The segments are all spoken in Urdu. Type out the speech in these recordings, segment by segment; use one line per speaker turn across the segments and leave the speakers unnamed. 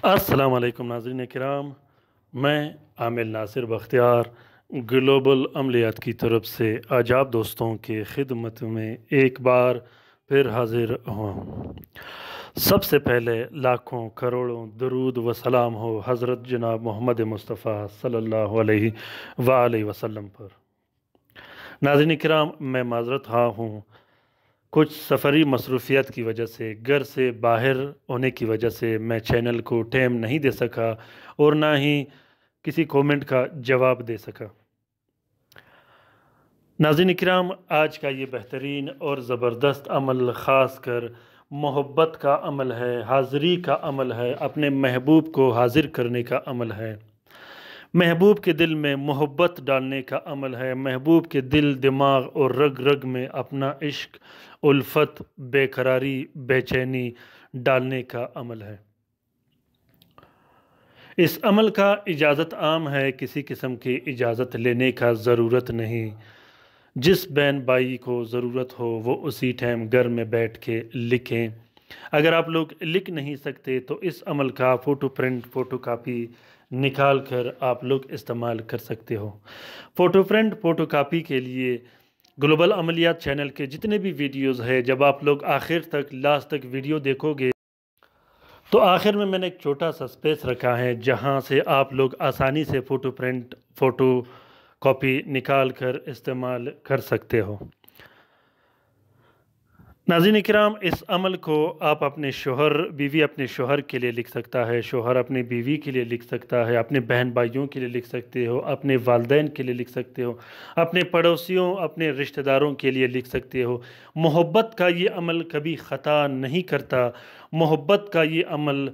السلام علیکم ناظرین کرام، میں عامر ناصر بختیار گلوبل عملیات کی طرف سے آج آپ دوستوں کی خدمت میں ایک بار پھر حاضر ہوں۔ سب سے پہلے لاکھوں کروڑوں درود و سلام ہو حضرت جناب محمد مصطفیٰ صلی اللہ علیہ وآلہ وسلم پر۔ ناظرین کرام، میں معذرت خواہ ہوں، کچھ سفری مصروفیات کی وجہ سے، گھر سے باہر ہونے کی وجہ سے میں چینل کو ٹائم نہیں دے سکا اور نہ ہی کسی کومنٹ کا جواب دے سکا۔ ناظرین کرام، آج کا یہ بہترین اور زبردست عمل خاص کر محبت کا عمل ہے، حاضری کا عمل ہے، اپنے محبوب کو حاضر کرنے کا عمل ہے، محبوب کے دل میں محبت ڈالنے کا عمل ہے، محبوب کے دل، دماغ اور رگ رگ میں اپنا عشق، الفت، بے قراری، بے چینی ڈالنے کا عمل ہے۔ اس عمل کا اجازت عام ہے، کسی قسم کی اجازت لینے کا ضرورت نہیں۔ جس بہن بھائی کو ضرورت ہو وہ اسی ٹائم گھر میں بیٹھ کے لکھیں۔ اگر آپ لوگ لکھ نہیں سکتے تو اس عمل کا فوٹو پرنٹ، فوٹو کاپی نکال کر آپ لوگ استعمال کر سکتے ہو۔ فوٹو پرنٹ، فوٹو کاپی کے لیے گلوبل عملیات چینل کے جتنے بھی ویڈیوز ہیں، جب آپ لوگ آخر تک، لاسٹ تک ویڈیو دیکھو گے تو آخر میں نے ایک چھوٹا سا سپیس رکھا ہے جہاں سے آپ لوگ آسانی سے فوٹو پرنٹ، فوٹو کاپی نکال کر استعمال کر سکتے ہو۔ ناظرین کرام، اس عمل کو آپ اپنے شوہر، بیوی اپنے شوہر کے لیے لکھ سکتا ہے، شوہر اپنی بیوی کے لیے لکھ سکتا ہے، اپنے بہن بھائیوں کے لیے لکھ سکتے ہو، اپنے والدین کے لیے لکھ سکتے ہو، اپنے پڑوسیوں، اپنے رشتہ داروں کے لیے لکھ سکتے ہو۔ محبت کا یہ عمل کبھی خطا نہیں کرتا۔ محبت کا یہ عمل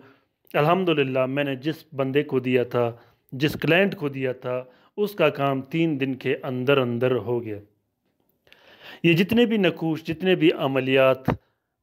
الحمدللہ میں نے جس بندے کو دیا تھا، جس کلائنٹ کو دیا تھا، اس کا کام 3 دن کے اندر اندر ہو گیا۔ یہ جتنے بھی نقوش، جتنے بھی عملیات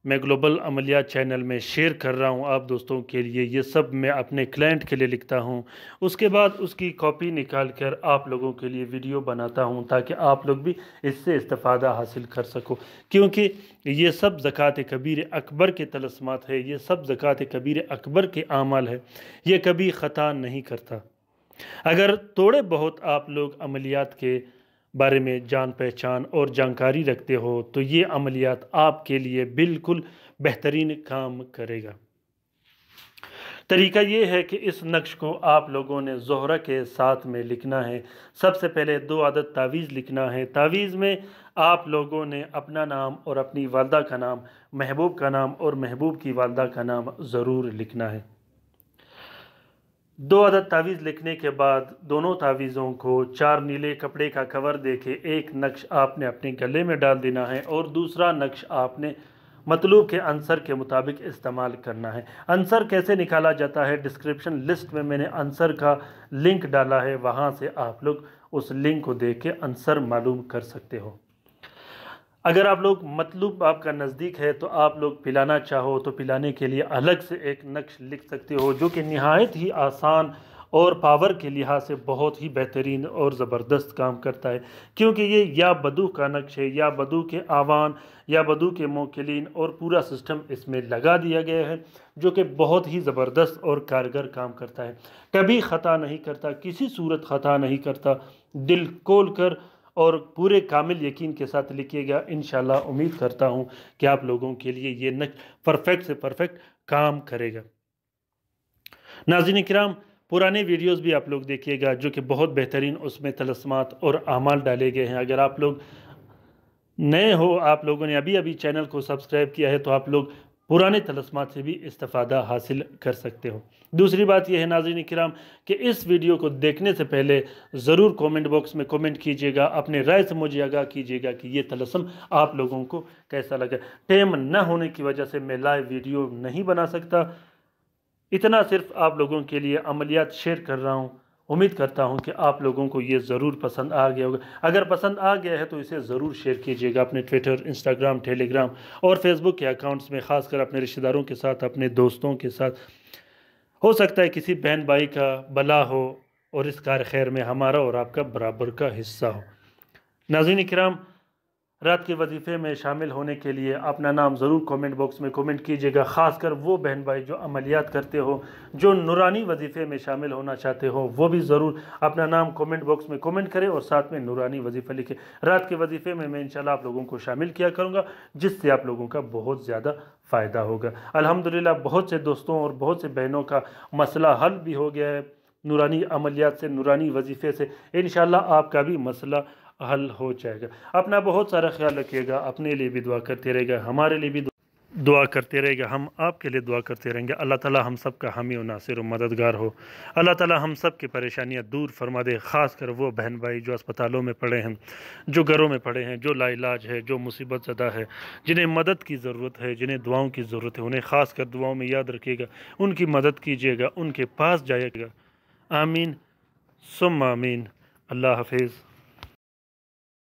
میں گلوبل عملیات چینل میں شیئر کر رہا ہوں آپ دوستوں کے لیے، یہ سب میں اپنے کلائنٹ کے لیے لکھتا ہوں۔ اس کے بعد اس کی کاپی نکال کر آپ لوگوں کے لیے ویڈیو بناتا ہوں تاکہ آپ لوگ بھی اس سے استفادہ حاصل کر سکو، کیونکہ یہ سب زکوٰۃ کبیر اکبر کے طلسمات ہے، یہ سب زکوٰۃ کبیر اکبر کے اعمال ہے، یہ کبھی خطا نہیں کرتا۔ اگر تھوڑے بہت آپ لوگ عملیات کے بارے میں جان پہچان اور جانکاری رکھتے ہو تو یہ عملیات آپ کے لیے بالکل بہترین کام کرے گا۔ طریقہ یہ ہے کہ اس نقش کو آپ لوگوں نے زہرہ کے ساتھ میں لکھنا ہے۔ سب سے پہلے 2 عدد تعویذ لکھنا ہے۔ تعویذ میں آپ لوگوں نے اپنا نام اور اپنی والدہ کا نام، محبوب کا نام اور محبوب کی والدہ کا نام ضرور لکھنا ہے۔ 2 عدد تعویذ لکھنے کے بعد دونوں تعویذوں کو 4 نیلے کپڑے کا کور دے کے ایک نقش آپ نے اپنے گلے میں ڈال دینا ہے اور دوسرا نقش آپ نے مطلوب کے عنصر کے مطابق استعمال کرنا ہے۔ عنصر کیسے نکالا جاتا ہے، ڈسکرپشن لسٹ میں نے عنصر کا لنک ڈالا ہے، وہاں سے آپ لوگ اس لنک کو دیکھ کے عنصر معلوم کر سکتے ہو۔ اگر آپ لوگ مطلوب آپ کا نزدیک ہے تو آپ لوگ پلانا چاہو تو پلانے کے لیے الگ سے ایک نقش لکھ سکتے ہو، جو کہ نہایت ہی آسان اور پاور کے لحاظ سے بہت ہی بہترین اور زبردست کام کرتا ہے، کیونکہ یہ یا بدو کا نقش ہے، یا بدو کے آوان، یا بدو کے موکلین اور پورا سسٹم اس میں لگا دیا گیا ہے، جو کہ بہت ہی زبردست اور کارگر کام کرتا ہے۔ کبھی خطا نہیں کرتا، کسی صورت خطا نہیں کرتا۔ دل کھول کر اور پورے کامل یقین کے ساتھ لکھیے گا، انشاءاللہ امید کرتا ہوں کہ آپ لوگوں کے لیے یہ نقش پرفیکٹ سے پرفیکٹ کام کرے گا۔ ناظرین کرام، پرانے ویڈیوز بھی آپ لوگ دیکھیے گا جو کہ بہت بہترین اس میں طلسمات اور اعمال ڈالے گئے ہیں۔ اگر آپ لوگ نئے ہو، آپ لوگوں نے ابھی چینل کو سبسکرائب کیا ہے تو آپ لوگ پرانے طلسمات سے بھی استفادہ حاصل کر سکتے ہو۔ دوسری بات یہ ہے ناظرین کرام کہ اس ویڈیو کو دیکھنے سے پہلے ضرور کومنٹ باکس میں کومنٹ کیجئے گا، اپنے رائے سے مجھے آگاہ کیجئے گا کہ یہ طلسم آپ لوگوں کو کیسا لگا۔ ٹائم نہ ہونے کی وجہ سے میں لائیو ویڈیو نہیں بنا سکتا، اتنا صرف آپ لوگوں کے لیے عملیات شیئر کر رہا ہوں۔ امید کرتا ہوں کہ آپ لوگوں کو یہ ضرور پسند آ گیا ہوگا۔ اگر پسند آ گیا ہے تو اسے ضرور شیئر کیجئے گا اپنے ٹویٹر، انسٹاگرام، ٹیلی گرام اور فیس بک کے اکاؤنٹس میں، خاص کر اپنے رشتہ داروں کے ساتھ، اپنے دوستوں کے ساتھ۔ ہو سکتا ہے کسی بہن بھائی کا بھلا ہو اور اس کار خیر میں ہمارا اور آپ کا برابر کا حصہ ہو۔ ناظرین کرام، رات کے وظیفے میں شامل ہونے کے لیے اپنا نام ضرور کومنٹ باکس میں کومنٹ کیجیے گا، خاص کر وہ بہن بھائی جو عملیات کرتے ہو، جو نورانی وظیفے میں شامل ہونا چاہتے ہو، وہ بھی ضرور اپنا نام کومنٹ باکس میں کومنٹ کریں اور ساتھ میں نورانی وظیفہ لکھیں۔ رات کے وظیفے میں انشاءاللہ آپ لوگوں کو شامل کیا کروں گا، جس سے آپ لوگوں کا بہت زیادہ فائدہ ہوگا۔ الحمدللہ بہت سے دوستوں اور بہت سے بہنوں کا مسئلہ حل بھی ہو گیا ہے نورانی عملیات سے، نورانی وظیفے سے۔ انشاءاللہ آپ کا بھی مسئلہ حل ہو جائے گا۔ اپنا بہت سارا خیال رکھیے گا، اپنے لیے بھی دعا کرتے رہے گا، ہمارے لیے بھی دعا کرتے رہے گا، ہم آپ کے لیے دعا کرتے رہیں گے۔ اللہ تعالیٰ ہم سب کا حامی و ناصر و مددگار ہو۔ اللہ تعالیٰ ہم سب کی پریشانیاں دور فرما دے، خاص کر وہ بہن بھائی جو اسپتالوں میں پڑے ہیں، جو گھروں میں پڑے ہیں، جو لا علاج ہے، جو مصیبت زدہ ہے، جنہیں مدد کی ضرورت ہے، جنہیں دعاؤں کی ضرورت ہے، انہیں خاص کر دعاؤں میں یاد رکھیے گا، ان کی مدد کیجیے گا، ان کے پاس جائے گا۔ آمین ثم آمین۔ اللہ حافظ۔